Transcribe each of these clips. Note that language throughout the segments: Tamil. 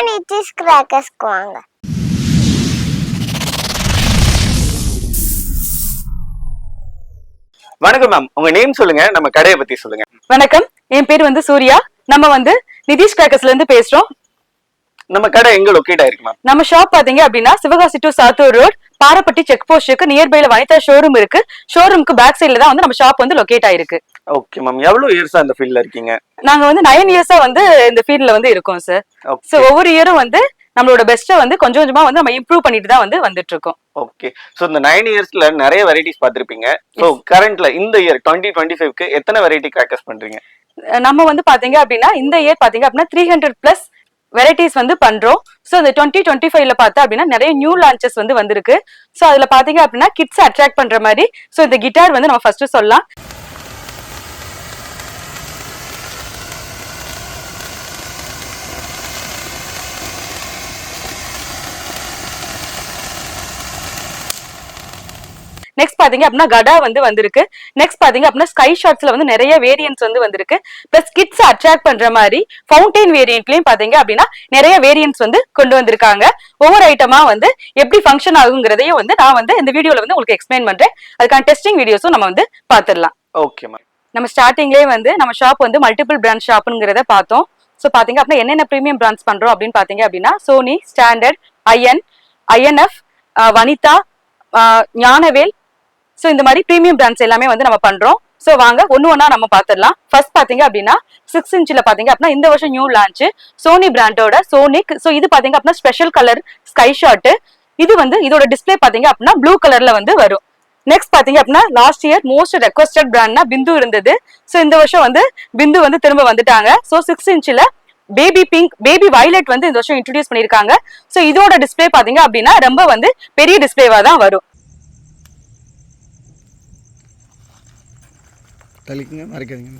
நிதிஷ் கிராக்கர்ஸ்க்கு வாங்க. வணக்கம் மேம், உங்க நேம் சொல்லுங்க, நம்ம கடையை பத்தி சொல்லுங்க. வணக்கம், என் பேர் வந்து சூர்யா. நம்ம வந்து நிதிஷ் கிராக்கர்ஸ்ல இருந்து பேசுறோம். நம்ம கடை எங்க லொகேட் ஆயிருக்கு மேம்? நம்ம ஷாப் பாத்தீங்க அப்படின்னா Sivakasi to Sattur road, Parappatti check போஸ்டுக்கு நியர்பைல வனிதா ஷோரூம் இருக்கு. ஷோரூமுக்கு பேக் சைடுல தான் வந்து நம்ம ஷாப் வந்து லொகேட் ஆயிருக்கு. ஓகே மேம், எவ்வளவு இயர்ஸா இந்த ஃபீல்ட்ல இருக்கீங்க? நாங்க வந்து 9 இயர்ஸா வந்து இந்த ஃபீல்ட்ல வந்து இருக்கோம் சார். சோ ஒவ்வொரு இயரும் வந்து நம்மளோட பெஸ்ட்டை வந்து கொஞ்சம் கொஞ்சமா வந்து நம்ம இம்ப்ரூவ் பண்ணிட்டு தான் வந்து வந்துட்டு இருக்கோம். ஓகே, சோ இந்த 9 இயர்ஸ்ல நிறைய வெரைட்டிஸ் பார்த்திருப்பீங்க. சோ கரண்ட்ல இந்த இயர் 2025க்கு எத்தனை வெரைட்டி கிராக்கர்ஸ் பண்றீங்க? நம்ம வந்து பாத்தீங்க அப்படின்னா இந்த இயர் பாத்தீங்க அப்படின்னா 300+ வெரைட்டிஸ் வந்து பண்றோம். சோ இந்த 2025ல பார்த்தா அப்படின்னா நிறைய நியூ லான்ச்சஸ் வந்து வந்திருக்கு. சோ அதுல பாத்தீங்க அப்படின்னா கிட்ஸ் அட்ராக்ட் பண்ற மாதிரி சோ இந்த கிட்டார் வந்து நம்ம ஃபர்ஸ்ட் சொல்லலாம். நெக்ஸ்ட் பாத்தீங்க அப்படின்னா கடா வந்து வந்திருக்கு. நெக்ஸ்ட் பாத்தீங்க அப்படின்னா ஸ்கை ஷாட்ஸ்ல வந்து நிறைய வேரியன்ட்ஸ் வந்து வந்திருக்கு. பிளஸ் கிட்ஸ் அட்ராக்ட் பண்ற மாதிரி ஃபவுண்டைன் வேரியன்ட்லயும் பாத்தீங்க அப்படின்னா நிறைய வேரியன்ட்ஸ் வந்து கொண்டு வந்திருக்காங்க. ஒவ்வொரு ஐட்டமா வந்து எப்படி ஃபங்க்ஷன் ஆகுங்கிறதையும் வந்து நான் வந்து இந்த வீடியோல வந்து உங்களுக்கு எக்ஸ்பிளைன் பண்றேன். அதுக்கான டெஸ்டிங் வீடியோஸும் நம்ம வந்து பாத்துடலாம். Okay ma'am. நம்ம ஸ்டார்டிங்லேயே வந்து நம்ம ஷாப் வந்து மல்டிபிள் பிராண்ட் ஷாப்ங்கிறத பார்த்தோம். ஸோ பாத்தீங்க அப்படின்னா என்னென்ன ப்ரீமியம் பிராண்ட்ஸ் பண்றோம் அப்படின்னு பாத்தீங்க அப்படின்னா Sony, standard, INF, Vanitha, Gnanavel, so இந்த மாதிரி பிரீமியம் பிராண்ட்ஸ் எல்லாமே வந்து நம்ம பண்றோம். சோ வாங்க ஒன்னு ஒன்னா நம்ம பாத்துடலாம். ஃபர்ஸ்ட் பாத்தீங்க அப்படின்னா 6 இன்ச்ல பாத்தீங்க அப்படின்னா இந்த வருஷம் நியூ லான்ச் சோனி பிராண்டோட சோனிக். சோ இது பாத்தீங்க அப்படின்னா ஸ்பெஷல் கலர் ஸ்கை ஷாட். இது வந்து இதோட டிஸ்பிளே பாத்தீங்க அப்படின்னா ப்ளூ கலர்ல வந்து வரும். நெக்ஸ்ட் பாத்தீங்க அப்படின்னா லாஸ்ட் இயர் மோஸ்ட் ரெக்வஸ்டட் பிராண்ட்னா பிந்து இருந்தது. சோ இந்த வருஷம் வந்து பிந்து வந்து திரும்ப வந்துட்டாங்க. சோ 6 இன்ச்ல பேபி பிங்க், பேபி வயலட் வந்து இந்த வருஷம் இன்ட்ரோடியூஸ் பண்ணிருக்காங்க. சோ இதோட டிஸ்பிளே பாத்தீங்க அப்படின்னா ரொம்ப வந்து பெரிய டிஸ்பிளேவா தான் வரும். தலிக்குங்க, மறைக்காதீங்க.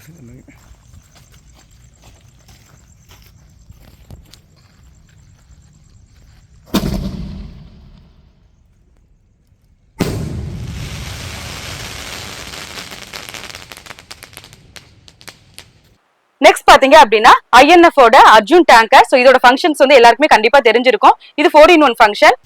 நெக்ஸ்ட் பாத்தீங்க அப்படின்னா ஐஎன்எஃப் ஓட அர்ஜுன் டேங்கர். சோ இதோட ஃபங்க்ஷன்ஸ் வந்து எல்லாருக்குமே கண்டிப்பா தெரிஞ்சிருக்கும். இது 4-in-1 ஃபங்க்ஷன்.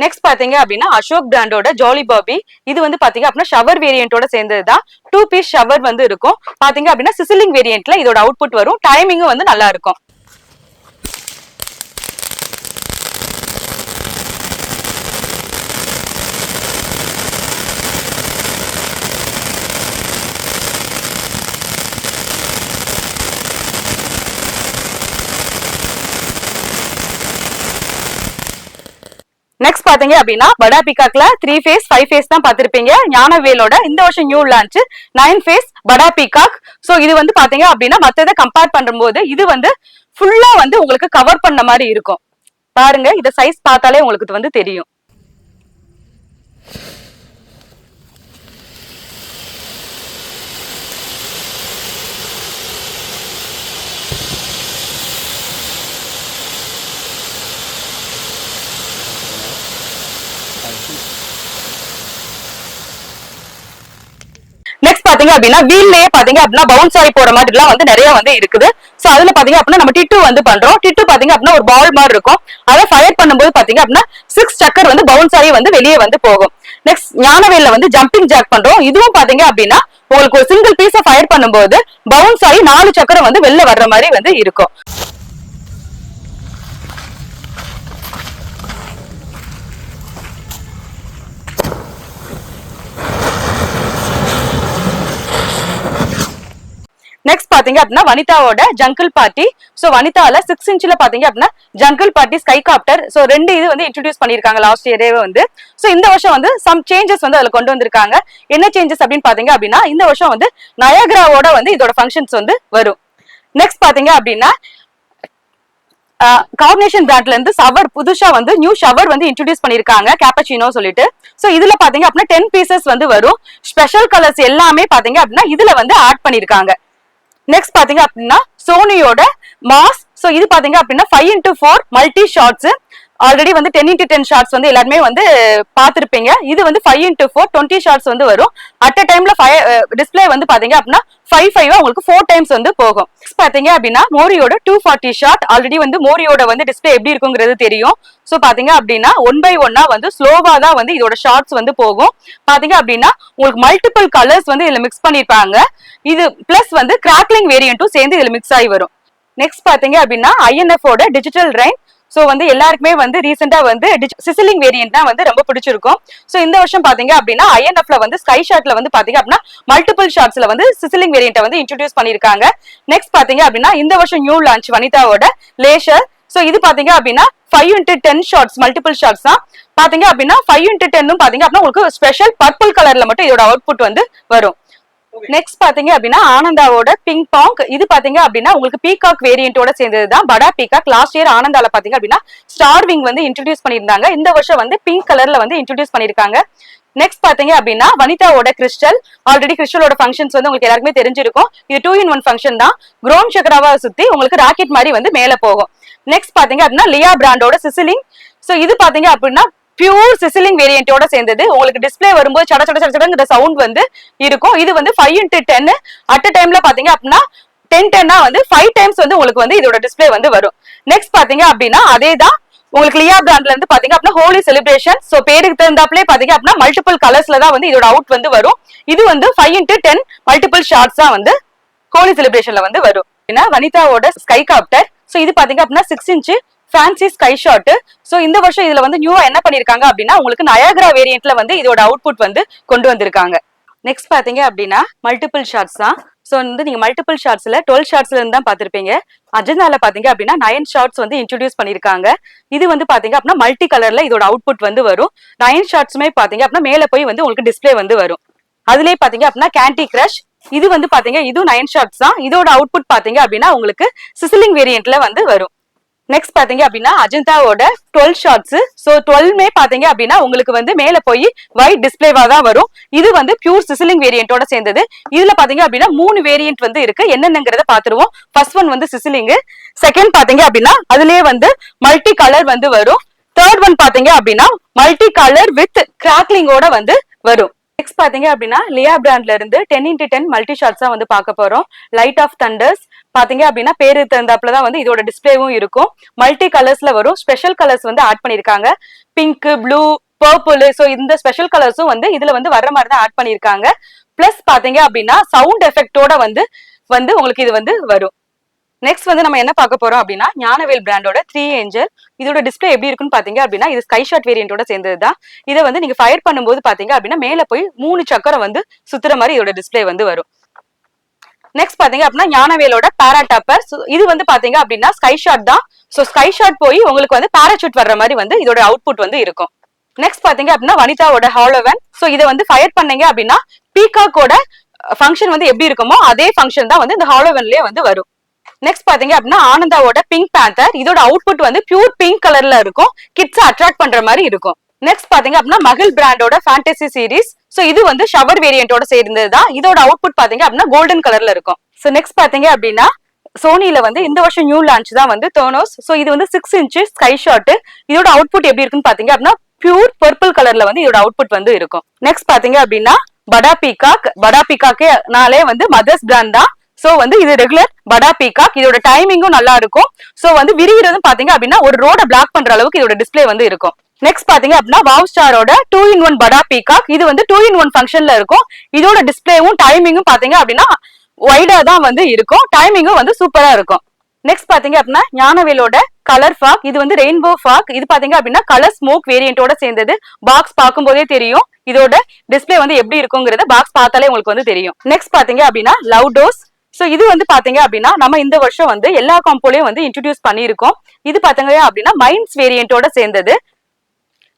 நெக்ஸ்ட் பாத்தீங்க அப்படின்னா அசோக் பிராண்டோட ஜாலி பாபி. இது வந்து பாத்தீங்க அப்படின்னா ஷவர் வேரியன்ட்டோட சேர்ந்ததுதான். 2 பீஸ் ஷவர் வந்து இருக்கும். பாத்தீங்க அப்படின்னா சிசிலிங் வேரியன்ட்ல இதோட அவுட்புட் வரும். டைமிங்கும் வந்து நல்லா இருக்கும். நெக்ஸ்ட் பாத்தீங்க அப்படின்னா படா பீகாக்ல 3 ஃபேஸ் 5 ஃபேஸ் தான் பாத்திருப்பீங்க. ஞானவேலோட இந்த வருஷம் நியூ லான்ச் 9 ஃபேஸ் படா பீகாக். சோ இது வந்து பாத்தீங்க அப்படின்னா மத்ததை கம்பேர் பண்ணும்போது இது வந்து ஃபுல்லா வந்து உங்களுக்கு கவர் பண்ண மாதிரி இருக்கும். பாருங்க, இத சைஸ் பார்த்தாலே உங்களுக்கு வந்து தெரியும். நெக்ஸ்ட் பாத்தீங்க அப்படின்னா வீல்லயே பாத்தீங்க அப்படின்னா பவுன்ஸ் ஆகி போற மாதிரி எல்லாம் வந்து நிறைய வந்து இருக்குது. சோ அதுல பாத்தீங்க அப்படின்னா நம்ம டிட்டு வந்து பண்றோம். டிட்டு பாத்தீங்க அப்படின்னா ஒரு பால் மாதிரி இருக்கும். அதை ஃபயர் பண்ணும்போது பாத்தீங்க அப்படின்னா 6 சக்கர் வந்து பவுன்ஸ் ஆகி வந்து வெளியே வந்து போகும். நெக்ஸ்ட் ஞானவேல்ல வந்து ஜம்பிங் ஜாக் பண்றோம். இதுவும் பாத்தீங்க அப்படின்னா உங்களுக்கு ஒரு சிங்கிள் பீஸை ஃபயர் பண்ணும்போது பவுன்ஸ் ஆகி 4 சக்கரம் வந்து வெளில வர்ற மாதிரி வந்து இருக்கும். நெக்ஸ்ட் பாத்தீங்க அப்படின்னா வனிதாவோட ஜங்கிள் பார்ட்டி. சோ வனிதால 6 இன்ச்ல பாத்தீங்க அப்படின்னா jungle party sky copter. So 2 இது வந்து இன்ட்ரோடியூஸ் பண்ணிருக்காங்க லாஸ்ட் இயரே வந்து. சோ இந்த வருஷம் வந்து சம் சேஞ்சஸ் வந்து அதுல கொண்டு வந்திருக்காங்க. என்ன சேஞ்சஸ் அப்படின்னு பாத்தீங்க அப்படின்னா இந்த வருஷம் வந்து நயாகராவோட வந்து இதோட ஃபங்க்ஷன்ஸ் வந்து வரும். நெக்ஸ்ட் பாத்தீங்க அப்படின்னா கார்னேஷன் பிராண்ட்ல இருந்து ஷவர் புதுசா வந்து நியூ ஷவர் வந்து இன்ட்ரோடியூஸ் பண்ணிருக்காங்க கேப்பச்சினோ சொல்லிட்டு. சோ இதுல பாத்தீங்க அப்படின்னா 10 பீசஸ் வந்து வரும். ஸ்பெஷல் கலர்ஸ் எல்லாமே பாத்தீங்க அப்படின்னா இதுல வந்து ஆட் பண்ணிருக்காங்க. நெக்ஸ்ட் பாத்தீங்க அப்படின்னா சோனியோட மாஸ். சோ இது பாத்தீங்க அப்படின்னா 5x4 மல்டி ஷார்ட்ஸ். ஆல்ரெடி வந்து 10x10 ஷார்ட்ஸ் வந்து எல்லாருமே வந்து பாத்திருப்பீங்க. இது வந்து 5x4 20 ஷார்ட்ஸ் வந்து வரும். அட் அ டைம்ல டிஸ்பிளே வந்து பாத்தீங்க அப்படின்னா 5 உங்களுக்கு 4 டைம்ஸ் வந்து போகும். பாத்தீங்க அப்படின்னா மோரியோட 240 ஷார்ட். ஆல்ரெடி வந்து மோரியோட வந்து டிஸ்பிளே எப்படி இருக்குங்கிறது தெரியும். சோ பாத்தீங்க அப்படின்னா 1 by 1 வந்து ஸ்லோவா தான் வந்து இதோட ஷார்ட்ஸ் வந்து போகும். பாத்தீங்க அப்படின்னா உங்களுக்கு மல்டிபிள் கலர்ஸ் வந்து இதுல மிக்ஸ் பண்ணிருப்பாங்க. இது பிளஸ் வந்து கிராக்லிங் வேரியன்ட்டும் சேர்ந்து இதுல மிக்ஸ் ஆகி வரும். நெக்ஸ்ட் பாத்தீங்க அப்படின்னா INF ஓட டிஜிட்டல் ரெயின். சோ வந்து எல்லாருக்குமே வந்து ரீசெண்டா வந்து சிசிலிங் வேரியன்ட் தான் வந்து ரொம்ப பிடிச்சிருக்கும். சோ இந்த வருஷம் பாத்தீங்க அப்படின்னா INFல வந்து ஸ்கை ஷாட்ல வந்து பாத்தீங்க அப்படின்னா மல்டிபிள் ஷாட்ஸ்ல வந்து சிசிலிங் வேரியன்ட்டை வந்து இன்ட்ரோடியூஸ் பண்ணிருக்காங்க. நெக்ஸ்ட் பாத்தீங்க அப்படின்னா இந்த வருஷம் நியூ லான்ச் வனிதாவோட லேஷர். சோ இது பாத்தீங்க அப்படின்னா 5x10 ஷார்ட்ஸ் மல்டிபிள் ஷார்ட்ஸ் தான். பாத்தீங்க அப்படின்னா 5x10 பாத்தீங்க அப்படின்னா உங்களுக்கு ஸ்பெஷல் பர்பிள் கலர்ல மட்டும் இதோட அவுட்புட் வந்து வரும். நெக்ஸ்ட் பாத்தீங்க அப்படின்னா ஆனந்தாவோட பிங்க் பாங்க். இது பாத்தீங்க அப்படின்னா உங்களுக்கு பீகாக் வேரியன்ட்டோட சேர்ந்ததுதான். படா பீகாக் லாஸ்ட் இயர் ஆனந்தால பாத்தீங்க அப்படின்னா ஸ்டார் விங் வந்து இன்ட்ரோடியூஸ் பண்ணிருந்தாங்க. இந்த வருஷம் வந்து பிங்க் கலர்ல வந்து இன்ட்ரோடியூஸ் பண்ணிருக்காங்க. நெக்ஸ்ட் பாத்தீங்க அப்படின்னா வனிதாவோட கிறிஸ்டல். ஆல்ரெடி கிறிஸ்டலோட ஃபங்க்ஷன்ஸ் வந்து உங்களுக்கு எல்லாருக்குமே தெரிஞ்சிருக்கும். இது 2-in-1 ஃபங்க்ஷன் தான். குரோன் சக்கராவா சுத்தி உங்களுக்கு ராக்கெட் மாதிரி வந்து மேல போகும். நெக்ஸ்ட் பாத்தீங்க அப்படின்னா லியா பிராண்டோட சிசிலிங். சோ இது பாத்தீங்க அப்படின்னா பியூர் சிசிலிங் வேரியன்ட்டோட சேர்ந்தது. உங்களுக்கு டிஸ்பிளே வரும்போது சட சட சடங்கிற சவுண்ட் வந்து இருக்கும். இது வந்து 5x10 அட் அ டைம்ல பாத்தீங்க அப்படின்னா 10 வந்து 5 டைம்ஸ் வந்து உங்களுக்கு வந்து இதோட டிஸ்பிளே வந்து வரும். நெக்ஸ்ட் பாத்தீங்க அப்படின்னா அதேதான் உங்களுக்கு லியா பிராண்ட்ல இருந்து பாத்தீங்க அப்படின்னா ஹோலி செலிப்ரேஷன். சோ பேருக்கு தகுந்தாப்லயே பாத்தீங்க அப்படின்னா மல்டிபிள் கலர்ஸ்ல தான் வந்து இதோட அவுட் வந்து வரும். இது வந்து 5x10 மல்டிபிள் ஷார்ட்ஸ் தான் வந்து ஹோலி செலிப்ரேஷன்ல வந்து வரும். வனிதாவோட ஸ்கை காப்டர். சோ இது பாத்தீங்க அப்படின்னா 6 inch fancy sky shot. So இந்த வருஷம் இதுல வந்து நியூவா என்ன பண்ணிருக்காங்க அப்படின்னா உங்களுக்கு நயாகரா வேரியன்ட்ல வந்து இதோட அவுட்புட் வந்து கொண்டு வந்திருக்காங்க. நெக்ஸ்ட் பாத்தீங்க அப்படின்னா மல்டிபிள் ஷார்ட்ஸ் தான். சோ வந்து நீங்க மல்டிபிள் ஷார்ட்ஸ்ல 12 ஷார்ட்ஸ்ல இருந்து தான் பாத்திருப்பீங்க. அஜந்தால பாத்தீங்க அப்படின்னா 9 ஷார்ட்ஸ் வந்து இன்ட்ரோடியூஸ் பண்ணிருக்காங்க. இது வந்து பாத்தீங்க அப்படின்னா மல்டி கலர்ல இதோட அவுட்புட் வந்து வரும். 9 ஷார்ட்ஸுமே பாத்தீங்க அப்படின்னா மேல போய் வந்து உங்களுக்கு டிஸ்பிளே வந்து வரும். அதுலயே பாத்தீங்க அப்படின்னா கேண்டி கிரஷ். இது வந்து பாத்தீங்க இது 9 ஷார்ட்ஸ் தான். இதோட அவுட்புட் பாத்தீங்க அப்படின்னா உங்களுக்கு சிசிலிங் வேரியன்ட்ல வந்து வரும். நெக்ஸ்ட் பாத்தீங்க அப்படின்னா அஜந்தாவோட 12 ஷார்ட்ஸ். சோ 12மே பாத்தீங்க அப்படின்னா உங்களுக்கு வந்து மேல போய் வைட் டிஸ்பிளேவா தான் வரும். இது வந்து பியூர் சிசிலிங் வேரியன்ட்டோட சேர்ந்தது. இதுல பாத்தீங்க அப்படின்னா 3 வேரியன்ட் வந்து இருக்கு. என்னென்னங்கறத பாத்துருவோம். ஃபர்ஸ்ட் ஒன் வந்து சிசிலிங். செகண்ட் பாத்தீங்க அப்படின்னா அதுலயே வந்து மல்டி கலர் வந்து வரும். தேர்ட் ஒன் பாத்தீங்க அப்படின்னா மல்டி கலர் வித் கிராக்லிங்கோட வந்து வரும். நெக்ஸ்ட் பாத்தீங்க அப்படின்னா லியா பிராண்ட்ல இருந்து 10x10 மல்டி ஷார்ட்ஸா வந்து பார்க்க போறோம். லைட் ஆஃப் தண்டர்ஸ் பாத்தீங்க அப்படின்னா பேரு தகுந்தாப்புல தான் வந்து இதோட டிஸ்பிளேவும் இருக்கும். மல்டி கலர்ஸ்ல வரும். ஸ்பெஷல் கலர்ஸ் வந்து ஆட் பண்ணிருக்காங்க. Pink, blue, purple. சோ இந்த ஸ்பெஷல் கலர்ஸும் வந்து இதுல வந்து வர்ற மாதிரி தான் ஆட் பண்ணிருக்காங்க. பிளஸ் பாத்தீங்க அப்படின்னா சவுண்ட் எஃபெக்டோட வந்து உங்களுக்கு இது வந்து வரும். நெக்ஸ்ட் வந்து நம்ம என்ன பார்க்க போறோம் அப்படின்னா ஞானவேல் பிராண்டோட 3 ஏஞ்சல். இதோட டிஸ்பிளே எப்படி இருக்குன்னு பாத்தீங்க அப்படின்னா இது ஸ்கை ஷாட் வேரியன்ட்டோட சேர்ந்ததுதான். இதை வந்து நீங்க ஃபயர் பண்ணும்போது பாத்தீங்க அப்படின்னா மேல போய் 3 சக்கரம் வந்து சுத்துற மாதிரி இதோட டிஸ்பிளே வந்து வரும். நெக்ஸ்ட் பாத்தீங்க அப்படின்னா ஞானவேலோட பாராடாப்பர். இது வந்து பாத்தீங்க அப்படின்னா ஸ்கை ஷாட் தான். சோ ஸ்கை ஷாட் போய் உங்களுக்கு வந்து பாராசூட் வர்ற மாதிரி வந்து இதோட அவுட்புட் வந்து இருக்கும். நெக்ஸ்ட் பாத்தீங்க அப்படின்னா வனிதாவோட ஹாலோவன். சோ இதை வந்து ஃபயர் பண்ணீங்க அப்படின்னா பீகாக்கோட ஃபங்க்ஷன் வந்து எப்படி இருக்குமோ அதே ஃபங்க்ஷன் தான் வந்து இந்த ஹாலோவன்லயே வந்து வரும். நெக்ஸ்ட் பாத்தீங்க அப்படின்னா ஆனந்தாவோட பிங்க் பேந்தர். இதோட அவுட்புட் வந்து பியூர் பிங்க் கலர்ல இருக்கும். கிட்ஸ் அட்ராக்ட் பண்ற மாதிரி இருக்கும். நெக்ஸ்ட் பாத்தீங்க அப்படின்னா மகிழ் பிராண்டோட ஃபேண்டசி சீரிஸ். சோ இது வந்து ஷவர் வேரியன்ட்டோட சேர்ந்ததுதான். இதோட அவுட்புட் பாத்தீங்க அப்படின்னா கோல்டன் கலர்ல இருக்கும். சோ நெக்ஸ்ட் பாத்தீங்க அப்படின்னா சோனில வந்து இந்த வருஷம் நியூ லான்ச் தான் வந்து தோனோஸ். சோ இது வந்து 6 inch ஸ்கை ஷாட். இதோட அவுட்புட் எப்படி இருக்குன்னு பாத்தீங்க அப்படின்னா பியூர் பர்பிள் கலர்ல வந்து இதோட அவுட்புட் வந்து இருக்கும். நெக்ஸ்ட் பாத்தீங்க அப்படின்னா படா பீகாக். படா பீகாக்கே வந்து மதர்ஸ் பிராண்ட் தான். சோ வந்து இது ரெகுலர் படா பீகாக். இதோட டைமிங்கும் நல்லா இருக்கும். சோ வந்து விரிகிறதும் பாத்தீங்க அப்படின்னா ஒரு ரோட பிளாக் பண்ற அளவுக்கு இதோட டிஸ்பிளே வந்து இருக்கும். நெக்ஸ்ட் பாத்தீங்க அப்படின்னா வாவ் ஸ்டாரோட 2-in-1 படா பீகாக். இது வந்து 2-in-1 ஃபங்க்ஷன்ல இருக்கும். இதோட டிஸ்பிளேவும் டைமிங்கும் பாத்தீங்க அப்படின்னா வைடா தான் வந்து இருக்கும். டைமிங்கும் வந்து சூப்பரா இருக்கும். நெக்ஸ்ட் பாத்தீங்க அப்படின்னா ஞானவேலோட கலர் ஃபாக். இது வந்து ரெயின்போ ஃபாக். இது பாத்தீங்க அப்படின்னா கலர் ஸ்மோக் வேரியன்ட்டோட சேர்ந்தது. பாக்ஸ் பார்க்கும் போதே தெரியும் இதோட டிஸ்பிளே வந்து எப்படி இருக்குங்கிறத பாக்ஸ் பார்த்தாலே உங்களுக்கு வந்து தெரியும். நெக்ஸ்ட் பாத்தீங்க அப்படின்னா லவ் டோஸ். சோ இது வந்து பாத்தீங்க அப்படின்னா நம்ம இந்த வருஷம் வந்து எல்லா காம்போலையும் வந்து இன்ட்ரோடியூஸ் பண்ணிருக்கோம். இது பாத்தீங்க அப்படின்னா மைன்ஸ் வேரியன்ட்டோட சேர்ந்தது.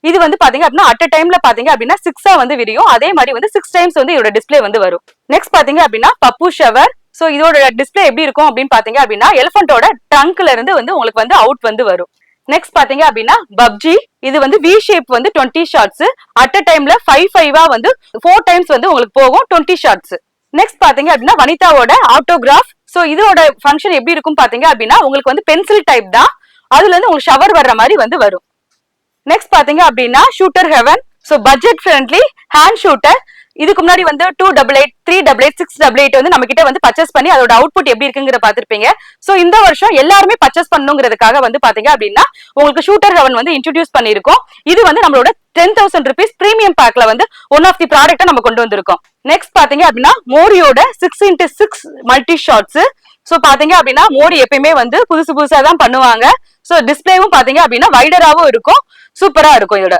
இது வந்து பாத்தீங்க அப்படின்னா அட் அ டைம்ல பாத்தீங்க அப்படின்னா 6 வந்து விரியும். அதே மாதிரி வந்து 6 டைம்ஸ் வந்து இதோட டிஸ்பிளே வந்து வரும். நெக்ஸ்ட் பாத்தீங்க அப்படின்னா பப்பு ஷவர். சோ இதோட டிஸ்பிளே எப்படி இருக்கும் அப்படின்னு பாத்தீங்க அப்படின்னா எலிஃபண்டோட ட்ரங்க்ல இருந்து வந்து உங்களுக்கு வந்து அவுட் வந்து வரும். நெக்ஸ்ட் பாத்தீங்க அப்படின்னா பப்ஜி, இது வந்து வி ஷேப் வந்து 20 ஷாட்ஸ் அட் அ டைம்ல 5 வந்து 4 டைம்ஸ் வந்து உங்களுக்கு போகும் 20 ஷாட்ஸ். நெக்ஸ்ட் பாத்தீங்க அப்படின்னா வனிதாவோட ஆட்டோகிராஃப். சோ இதோட ஃபங்க்ஷன் எப்படி இருக்கும் பாத்தீங்க அப்படின்னா உங்களுக்கு வந்து பென்சில் டைப் தான், அதுல இருந்து உங்களுக்கு ஷவர் வர்ற மாதிரி வந்து வரும். நெக்ஸ்ட் பாத்தீங்க அப்படின்னா shooter heaven. So budget friendly hand shooter. இதுக்கு முன்னாடி வந்து 288, 388, 688 வந்து நம்ம கிட்ட வந்து பர்ச்சேஸ் பண்ணி அதோட அவுட்புட் எப்படி இருக்குங்கிற பாத்திருப்பீங்க. சோ இந்த வருஷம் எல்லாருமே பர்ச்சேஸ் பண்ணுங்கிறதுக்காக வந்து பாத்தீங்க அப்படின்னா உங்களுக்கு ஷூட்டர் ஹெவன் வந்து இன்ட்ரோடியூஸ் பண்ணிருக்கோம். இது வந்து நம்மளோட 10,000 rupees பிரீமியம் பேக்ல வந்து ஒன் ஆஃப் தி ப்ராடக்ட்டை நம்ம கொண்டு வந்திருக்கோம். நெக்ஸ்ட் பாத்தீங்க அப்படின்னா மோரியோட 6x6 மல்டி ஷாட்ஸ். சோ பாத்தீங்க அப்படின்னா மோடி எப்பயுமே வந்து புதுசா தான் பண்ணுவாங்க. சோ டிஸ்பிளேவும் பாத்தீங்க அப்படின்னா வைடராவும் இருக்கும், சூப்பரா இருக்கும் இதோட.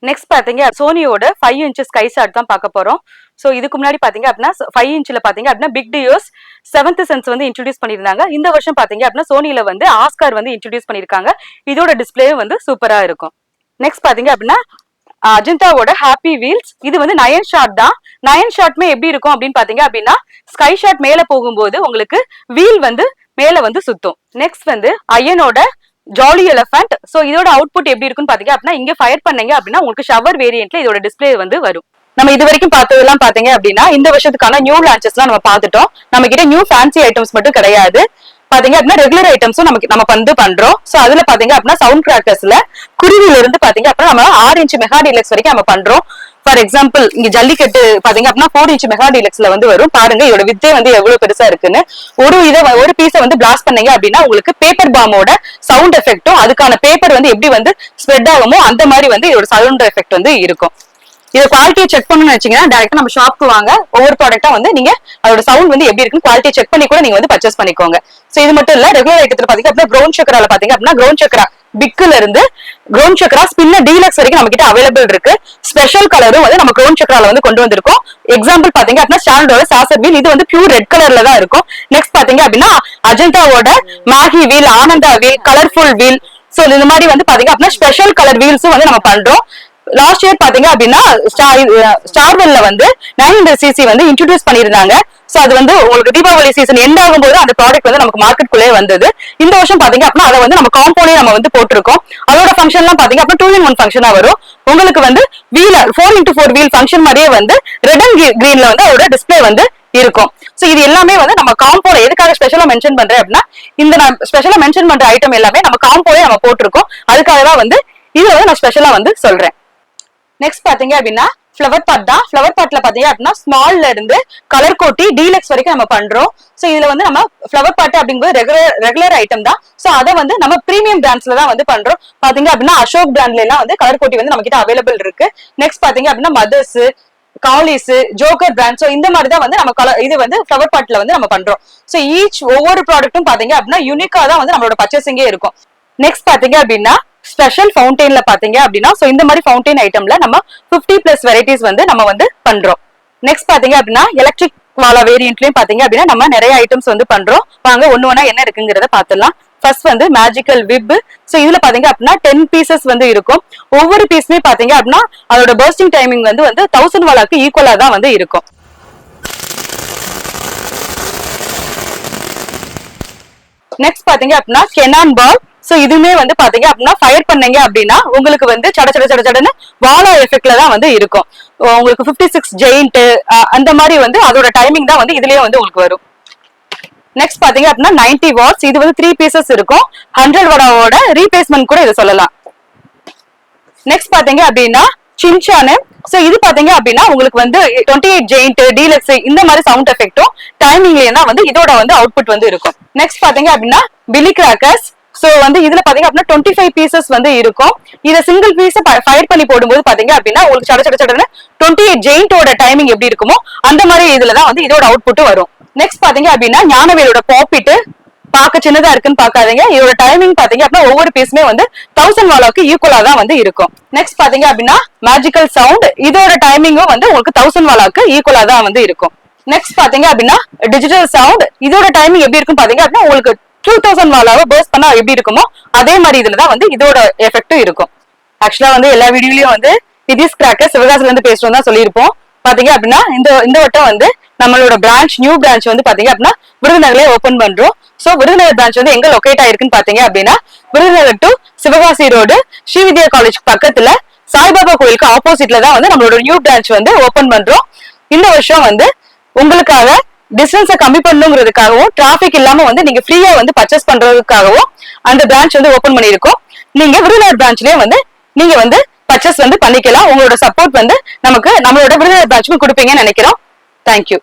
நெக்ஸ்ட் பாத்தீங்க சோனியோட 5 inch ஸ்கை ஷாட் தான் பார்க்க போறோம். சோ இதுக்கு முன்னாடி பாத்தீங்க அப்படின்னா 5 inchல பாத்தீங்க அப்படின்னா பிக் டியோஸ் 7th சென்ஸ் வந்து இன்ட்ரோடியூஸ் பண்ணிருந்தாங்க. இந்த வருஷம் பாத்தீங்க அப்படின்னா சோனில வந்து ஆஸ்கார் வந்து இன்ட்ரோடியூஸ் பண்ணிருக்காங்க. இதோட டிஸ்பிளே வந்து சூப்பரா இருக்கும். நெக்ஸ்ட் பாத்தீங்க அப்படின்னா அஜந்தாவோட ஹாப்பி வீல்ஸ். இது வந்து 9 ஷாட் தான். 9 ஷாட்மே எப்படி இருக்கும் அப்படின்னு பாத்தீங்க அப்படின்னா ஸ்கை ஷாட் மேல போகும்போது உங்களுக்கு வீல் வந்து மேல வந்து சுத்தும். நெக்ஸ்ட் வந்து ஐயனோட ஜாலி எலிஃபண்ட். சோ இதோட அவுட்புட் எப்படி இருக்குன்னு பாத்தீங்க அப்படின்னா இங்க ஃபயர் பண்ணீங்க அப்படின்னா உங்களுக்கு ஷவர் வேரியன்ட்ல இதோட டிஸ்பிளே வந்து வரும். நம்ம இது வரைக்கும் பார்த்ததெல்லாம் பாத்தீங்க அப்படின்னா இந்த வருஷத்துக்கான நியூ லான்ச்சஸ்லாம் நம்ம பார்த்துட்டோம். நம்ம கிட்ட நியூ ஃபேன்சி ஐட்டம்ஸ் மட்டும் கிடையாது, பாத்தீங்க அப்படின்னா ரெகுலர் ஐட்டம்ஸும் நம்ம வந்து பண்றோம். சோ அதுல பாத்தீங்க அப்படின்னா சவுண்ட் கிராக்கர்ஸ்ல குருவில இருந்து பாத்தீங்க அப்படின்னா நம்ம 6 inch மெகா டீலக்ஸ் வரைக்கும் நம்ம பண்றோம். ஃபார் எக்ஸாம்பிள் இங்க ஜல்லிக்கட்டு பாத்தீங்க அப்படின்னா 4 inch மெகா டீலக்ஸ்ல வந்து வரும். பாருங்க இதோட வித்தே வந்து எவ்வளவு பெருசா இருக்குன்னு. ஒரு பீஸ வந்து பிளாஸ்ட் பண்ணீங்க அப்படின்னா உங்களுக்கு பேப்பர் பாமோட சவுண்ட் எஃபெக்டும் அதுக்கான பேப்பர் வந்து எப்படி வந்து ஸ்ப்ரெட் ஆகுமோ அந்த மாதிரி வந்து இதோட சவுண்ட் எஃபெக்ட் வந்து இருக்கும். இதை குவாலிட்டியை செக் பண்ணணும்னு வச்சீங்கன்னா டைரக்டா நம்ம ஷாப்க்கு வாங்க. ஒவ்வொரு ப்ராடக்ட்டா வந்து நீங்க அதோட சவுண்ட் வந்து எப்படி இருக்குன்னு குவாலிட்டியை செக் பண்ணி கூட நீங்க வந்து பர்ச்சேஸ் பண்ணிக்கோங்க. சோ இது மட்டும் இல்ல, ரெகுலர் ஐட்டத்துல பாத்தீங்க அப்படின்னா கிரவுண்ட் சக்கரால பாத்தீங்க அப்படின்னா கிரவுண்ட் சக்கரா பிக்ல இருந்து கிரவுண்ட் சக்கரா ஸ்பின்னர் டீலக்ஸ் வரைக்கும் நம்ம கிட்ட அவைலபிள் இருக்கு. ஸ்பெஷல் கலரும் வந்து நம்ம கிரவுண்ட் சக்கரால வந்து கொண்டு வந்திருக்கோம். எக்ஸாம்பிள் பாத்தீங்க அப்படின்னா ஸ்டாண்டோட சாசர் வீல், இது வந்து பியூர் ரெட் கலர்ல தான் இருக்கும். நெக்ஸ்ட் பாத்தீங்க அப்படின்னா அஜந்தாவோட Maggie wheel, Ananda wheel, colourful wheel. So இந்த மாதிரி வந்து பாத்தீங்க அப்படின்னா ஸ்பெஷல் கலர் வீல்ஸும் வந்து நம்ம பண்றோம். லாஸ்ட் இயர் பாத்தீங்க அப்படின்னா ஸ்டார்வெல்ல வந்து 900cc வந்து இன்ட்ரோடியூஸ் பண்ணிருந்தாங்க. சோ அது வந்து உங்களுக்கு தீபாவளி சீசன் எண்ட் ஆகும்போது அந்த ப்ராடக்ட் வந்து நமக்கு மார்க்கெட்குள்ளே வந்தது. இந்த வருஷம் பாத்தீங்க அப்படின்னா அதை வந்து நம்ம காம்போலே நம்ம வந்து போட்டிருக்கோம். அதோட ஃபங்க்ஷன்லாம் பாத்தீங்க அப்படின்னா 2-in-1 ஃபங்க்ஷனா வரும். உங்களுக்கு வந்து வீல் 4x4 வீல் ஃபங்க்ஷன் மாதிரியே வந்து ரெட் அண்ட் கிரீன்ல வந்து அதோட டிஸ்பிளே வந்து இருக்கும். சோ இது எல்லாமே வந்து நம்ம காம்போல எதுக்காக ஸ்பெஷலா மென்ஷன் பண்றேன் அப்படின்னா இந்த நான் ஸ்பெஷலா மென்ஷன் பண்ற ஐட்டம் எல்லாமே நம்ம காம்போலே நம்ம போட்டிருக்கோம். அதுக்காக தான் வந்து இது வந்து நான் ஸ்பெஷலா வந்து சொல்றேன். நெக்ஸ்ட் பாத்தீங்க அப்படின்னா ஃபிளவர் பாட் தான். ஃபிளவர் பாட்ல பாத்தீங்க அப்படின்னா ஸ்மால்ல இருந்து கலர் கோட்டி டீலக்ஸ் வரைக்கும் நம்ம பண்றோம். சோ இதுல வந்து நம்ம ஃபிளவர் பாட் அப்படிங்கிறது ரெகுலர் ஐட்டம் தான். சோ அதை வந்து நம்ம பிரீமியம் பிராண்ட்ஸ்ல தான் வந்து பண்றோம். பாத்தீங்க அப்படின்னா அசோக் பிராண்ட்ல எல்லாம் வந்து கலர் கோட்டி வந்து நம்ம கிட்ட அவைலபிள் இருக்கு. நெக்ஸ்ட் பாத்தீங்க அப்படின்னா மதர்ஸ், காலிஸ், ஜோக்கர் பிராண்ட். சோ இந்த மாதிரி தான் வந்து நம்ம இது வந்து ஃபிளவர் பாட்ல வந்து நம்ம பண்றோம். சோ ஒவ்வொரு ப்ராடக்ட்டும் பாத்தீங்க அப்படின்னா யூனிக்கா தான் வந்து நம்மளோட பர்ச்சேசிங்கே இருக்கும். நெக்ஸ்ட் பாத்தீங்க அப்படின்னா ஸ்பெஷல் ஃபவுண்டைன்ல பாத்தீங்க அப்படின்னா சோ இந்த மாதிரி ஃபவுண்டைன் ஐட்டம்ல நம்ம 50+ வெரைட்டிஸ் வந்து நம்ம வந்து பண்றோம். நெக்ஸ்ட் பாத்தீங்க அப்படின்னா எலக்ட்ரிக் வாலா வேரியன்ட்லயும் பாத்தீங்க அப்படின்னா நம்ம நிறைய ஐட்டம்ஸ் வந்து பண்றோம். வாங்க ஒண்ணு என்ன இருக்குங்கிறத பாத்துடலாம். ஃபர்ஸ்ட் வந்து மேஜிக்கல் விப். சோ இதுல பாத்தீங்க அப்படின்னா 10 பீசஸ் வந்து இருக்கும். ஒவ்வொரு பீஸுமே பாத்தீங்க அப்படின்னா அதோட பர்ஸ்டிங் டைமிங் வந்து 1000 வாலாக்கு ஈக்குவலா தான் வந்து இருக்கும். நெக்ஸ்ட் பாத்தீங்க அப்படின்னா கெனான் பால். சோ இதுமே வந்து பாத்தீங்க அப்படின்னா ஃபயர் பண்ணீங்க அப்படின்னா உங்களுக்கு வந்து சடன்னு வாலா எஃபெக்ட்ல தான் வந்து இருக்கும். உங்களுக்கு 56 ஜெயிண்ட் அந்த மாதிரி வந்து அதோட டைமிங் தான் வந்து இதுலயே வந்து உங்களுக்கு வரும். நெக்ஸ்ட் பாத்தீங்க அப்படின்னா 90 வாட்ஸ். இது வந்து 3 பீசஸ் இருக்கும். 100 வாட்டோட ரீப்ளேஸ்மெண்ட் கூட இது சொல்லலாம். நெக்ஸ்ட் பாத்தீங்க அப்படின்னா சின்சானு. சோ இது பாத்தீங்க அப்படின்னா உங்களுக்கு வந்து 28 ஜெயிண்ட் டீலக்ஸ் இந்த மாதிரி சவுண்ட் எஃபெக்டும் டைமிங்லயே வந்து இதோட வந்து அவுட்புட் வந்து இருக்கும். நெக்ஸ்ட் பாத்தீங்க அப்படின்னா பில்லி கிராக்கர்ஸ். சோ வந்து இதுல பாத்தீங்க அப்படின்னா 25 பீசஸ் வந்து இருக்கும். இத சிங்கிள் பீஸ் ஃபயர் பண்ணி போடும்போது பாத்தீங்க அப்படின்னா உங்களுக்கு சடன்னு 28 ஜெயிண்டோட டைமிங் எப்படி இருக்குமோ அந்த மாதிரி இதுலதான் வந்து இதோட அவுட்புட் வரும். நெக்ஸ்ட் பாத்தீங்க அப்படின்னா ஞானவேலோட பாப்பிட். பார்க்க சின்னதா இருக்குன்னு பாக்காதீங்க. இதோட டைமிங் பாத்தீங்க அப்படின்னா ஒவ்வொரு பீஸுமே வந்து 1000 வாலாக்கு ஈக்குவலா தான் வந்து இருக்கும். நெக்ஸ்ட் பாத்தீங்க அப்படின்னா மேஜிக்கல் சவுண்ட். இதோட டைமிங்கும் வந்து உங்களுக்கு 1000 வாலாக்கு ஈக்குவலா தான் வந்து இருக்கும். நெக்ஸ்ட் பாத்தீங்க அப்படின்னா டிஜிட்டல் சவுண்ட். இதோட டைமிங் எப்படி இருக்கும் பாத்தீங்க அப்படின்னா உங்களுக்கு 2000 வாலாவை பர்ஸ்ட் பண்ணா எப்படி இருக்குமோ அதே மாதிரி இதுலதான் வந்து இதோட எஃபெக்டும் இருக்கும். ஆக்சுவலா வந்து எல்லா வீடியோலயும் வந்து நிதிஷ் கிராக்கர் சிவகாசில இருந்து பேசுறோம் தான் சொல்லியிருப்போம். பாத்தீங்க அப்படின்னா இந்த வட்டம் வந்து நம்மளோட பிரான்ச் நியூ பிரான்ச் வந்து பாத்தீங்க அப்படின்னா விருதுநகர்ல ஓபன் பண்றோம். சோ விருதுநகர் பிரான்ச் வந்து எங்க லொகேட் ஆயிருக்குன்னு பாத்தீங்க அப்படின்னா Virudhunagar to Sivakasi road Srividya college பக்கத்துல சாய்பாபா கோயிலுக்கு ஆப்போசிட்ல தான் வந்து நம்மளோட நியூ பிரான்ச் வந்து ஓபன் பண்றோம். இந்த வருஷம் வந்து உங்களுக்காக டிஸ்டன்ஸை கம்மி பண்ணணுங்கிறதுக்காகவும் டிராபிக் இல்லாம வந்து நீங்க ஃப்ரீயா வந்து பர்ச்சேஸ் பண்றதுக்காகவும் அந்த பிரான்ச் வந்து ஓபன் பண்ணியிருக்கோம். நீங்க விருதுநகர் பிரான்ச்லயே வந்து நீங்க வந்து பர்ச்சேஸ் வந்து பண்ணிக்கலாம். உங்களோட சப்போர்ட் வந்து நமக்கு நம்மளோட விருதுநகர் பிரான்ச்சுக்கு கொடுப்பீங்கன்னு நினைக்கிறோம். தேங்க்யூ.